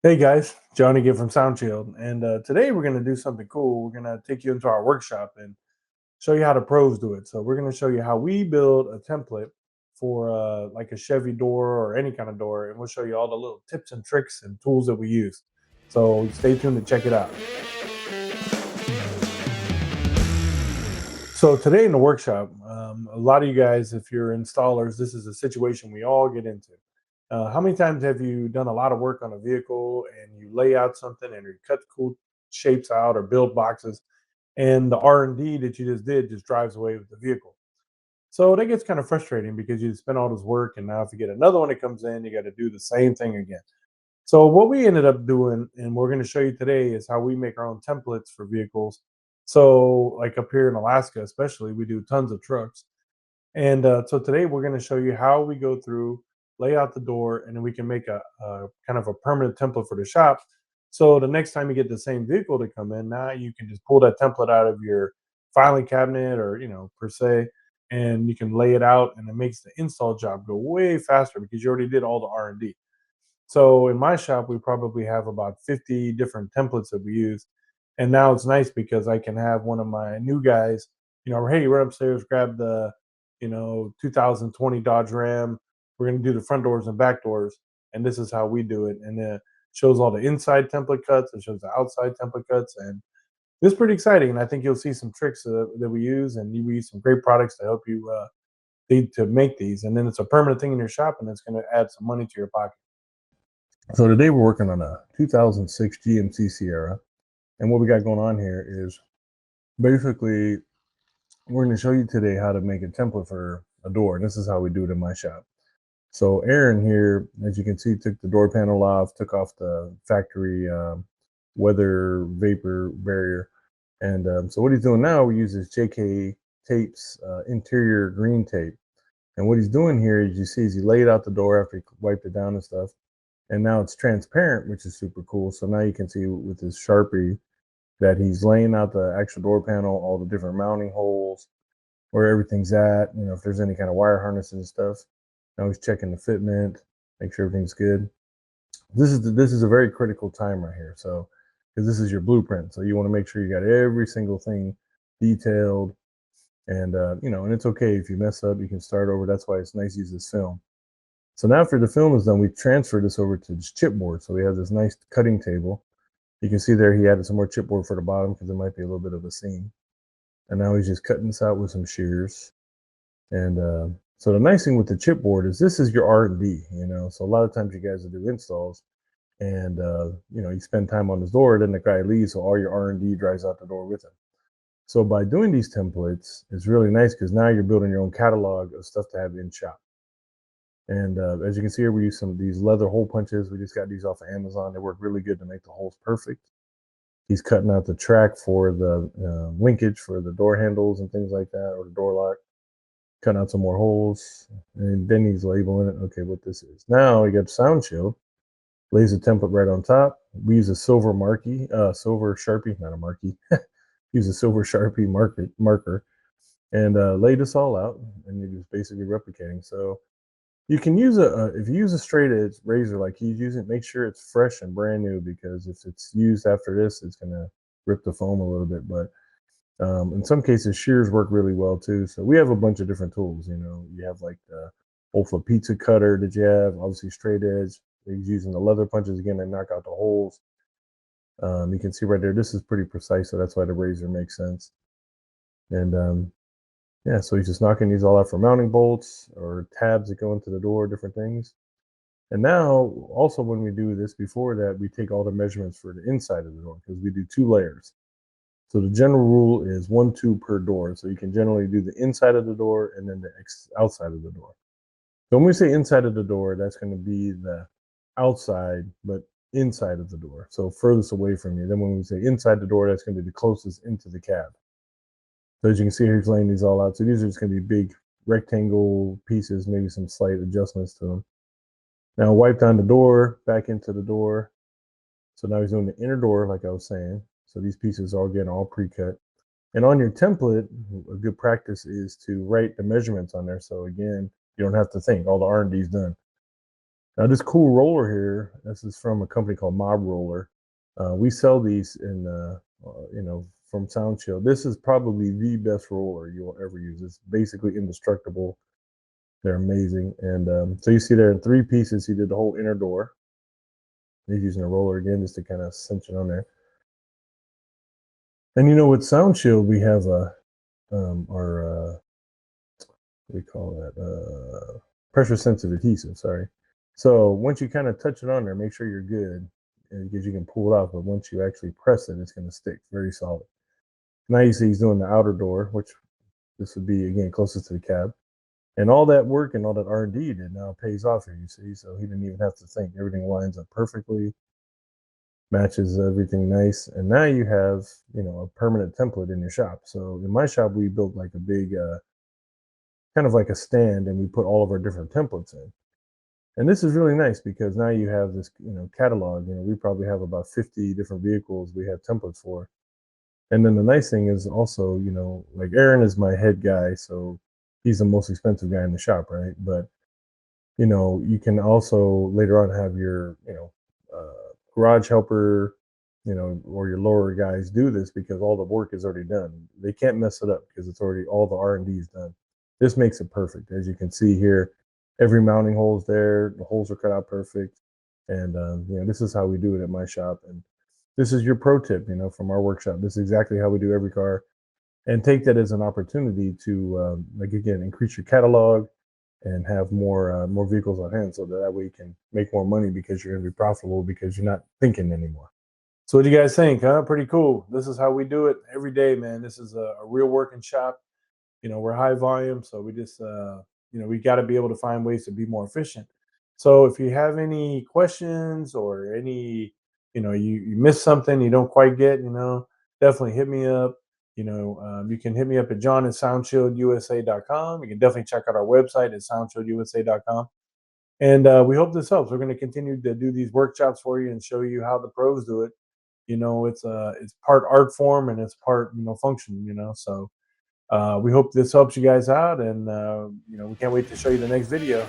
Hey guys, Johnny again from Soundshield, and today we're going to do something cool. We're going to take you into our workshop and show you how the pros do it. So we're going to show you how we build a template for like a Chevy door or any kind of door, and we'll show you all the little tips and tricks and tools that we use. So stay tuned to check it out. So today in the workshop, a lot of you guys, if you're installers, this is a situation we all get into. How many times have you done a lot of work on a vehicle and you lay out something and you cut cool shapes out or build boxes, and the R&D that you just did just drives away with the vehicle? So that gets kind of frustrating because you spend all this work, and now if you get another one that comes in, you got to do the same thing again. So what we ended up doing, and we're going to show you today, is how we make our own templates for vehicles. So like up here in Alaska, especially, we do tons of trucks. And so today we're going to show you how we go through, lay out the door, and then we can make a kind of a permanent template for the shop. So the next time you get the same vehicle to come in, now you can just pull that template out of your filing cabinet or per se, and you can lay it out, and it makes the install job go way faster because you already did all the R&D. So in my shop, we probably have about 50 different templates that we use. And now it's nice because I can have one of my new guys, hey, run upstairs, grab the, 2020 Dodge Ram. We're going to do the front doors and back doors. And this is how we do it. And it shows all the inside template cuts. It shows the outside template cuts. And it's pretty exciting. And I think you'll see some tricks that we use. And we use some great products to help you to make these. And then it's a permanent thing in your shop, and it's going to add some money to your pocket. So today we're working on a 2006 GMC Sierra, and what we got going on here is basically we're going to show you today how to make a template for a door. And this is how we do it in my shop. So Aaron here, as you can see, took the door panel off, took off the factory weather vapor barrier, and so what he's doing now, we use this JK Tapes interior green tape. And what he's doing here, as you see, is he laid out the door after he wiped it down and stuff. And now it's transparent, which is super cool. So now you can see with his Sharpie that he's laying out the actual door panel, all the different mounting holes, where everything's at, if there's any kind of wire harnesses and stuff. Now he's checking the fitment, make sure everything's good. This is a very critical time right here. So, because this is your blueprint. So you want to make sure you got every single thing detailed. And, and it's okay if you mess up, you can start over. That's why it's nice to use this film. So now after the film is done, we transfer this over to this chipboard. So we have this nice cutting table. You can see there he added some more chipboard for the bottom because there might be a little bit of a seam. And now he's just cutting this out with some shears. And so the nice thing with the chipboard is this is your R&D, So a lot of times you guys will do installs and, you spend time on this door, then the guy leaves, so all your R&D drives out the door with him. So by doing these templates, it's really nice because now you're building your own catalog of stuff to have in shop. And as you can see here, we use some of these leather hole punches. We just got these off of Amazon. They work really good to make the holes perfect. He's cutting out the track for the linkage for the door handles and things like that, or the door lock. Cutting out some more holes. And then he's labeling it. Okay, what this is. Now we got Soundshield. Lays the template right on top. We use a silver silver Sharpie, not a marquee. Use a silver Sharpie marker and lay this all out. And you're just basically replicating. So you can use if you use a straight edge razor like he's using, make sure it's fresh and brand new, because if it's used after this, it's gonna rip the foam a little bit. But in some cases, shears work really well too. So we have a bunch of different tools. You have like the Olfa pizza cutter that you have, obviously straight edge. He's using the leather punches again to knock out the holes. You can see right there, this is pretty precise, so that's why the razor makes sense. And yeah, so he's just knocking these all out for mounting bolts or tabs that go into the door, different things. And now, also when we do this, before that, we take all the measurements for the inside of the door because we do 2 layers. So the general rule is 1, 2 per door. So you can generally do the inside of the door and then the outside of the door. So when we say inside of the door, that's going to be the outside, but inside of the door. So furthest away from you. Then when we say inside the door, that's going to be the closest into the cab. So as you can see here, he's laying these all out. So these are just going to be big rectangle pieces, maybe some slight adjustments to them. Now wipe down the door, back into the door. So now he's doing the inner door, like I was saying. So these pieces are again all pre-cut. And on your template, a good practice is to write the measurements on there. So again, you don't have to think, all the R&D is done. Now, this cool roller here, this is from a company called Mob Roller. We sell these in, from Soundshield. This is probably the best roller you'll ever use. It's basically indestructible. They're amazing. And so you see there in three pieces, he did the whole inner door. He's using a roller again just to kind of cinch it on there. And with Soundshield, we have our what do we call that? Pressure sensitive adhesive. Sorry. So once you kind of touch it on there, make sure you're good, because you can pull it off. But once you actually press it, it's going to stick very solid. Now you see he's doing the outer door, which this would be again closest to the cab. And all that work and all that R&D he did now pays off here. You see, so he didn't even have to think. Everything lines up perfectly, matches everything nice, and now you have a permanent template in your shop. So in my shop, we built like a big kind of like a stand, and we put all of our different templates in. And this is really nice because now you have this catalog. We probably have about 50 different vehicles we have templates for. And then the nice thing is also, like Aaron is my head guy, so he's the most expensive guy in the shop, right? But you can also later on have your garage helper, or your lower guys do this, because all the work is already done. They can't mess it up because it's already, all the R&D is done. This makes it perfect. As you can see here, every mounting hole is there. The holes are cut out perfect. And this is how we do it at my shop. And this is your pro tip, from our workshop. This is exactly how we do every car. And take that as an opportunity to, like, again, increase your catalog and have more vehicles on hand, so that way you can make more money, because you're going to be profitable because you're not thinking anymore. So what do you guys think? Huh? Pretty cool. This is how we do it every day, man. This is a real working shop. We're high volume, so we just we got to be able to find ways to be more efficient. So if you have any questions, or any, you missed something you don't quite get, definitely hit me up. You can hit me up at john@soundshieldUSA.com. You can definitely check out our website at soundshieldUSA.com. And we hope this helps. We're going to continue to do these workshops for you and show you how the pros do it. It's part art form, and it's part function. So we hope this helps you guys out, and we can't wait to show you the next video.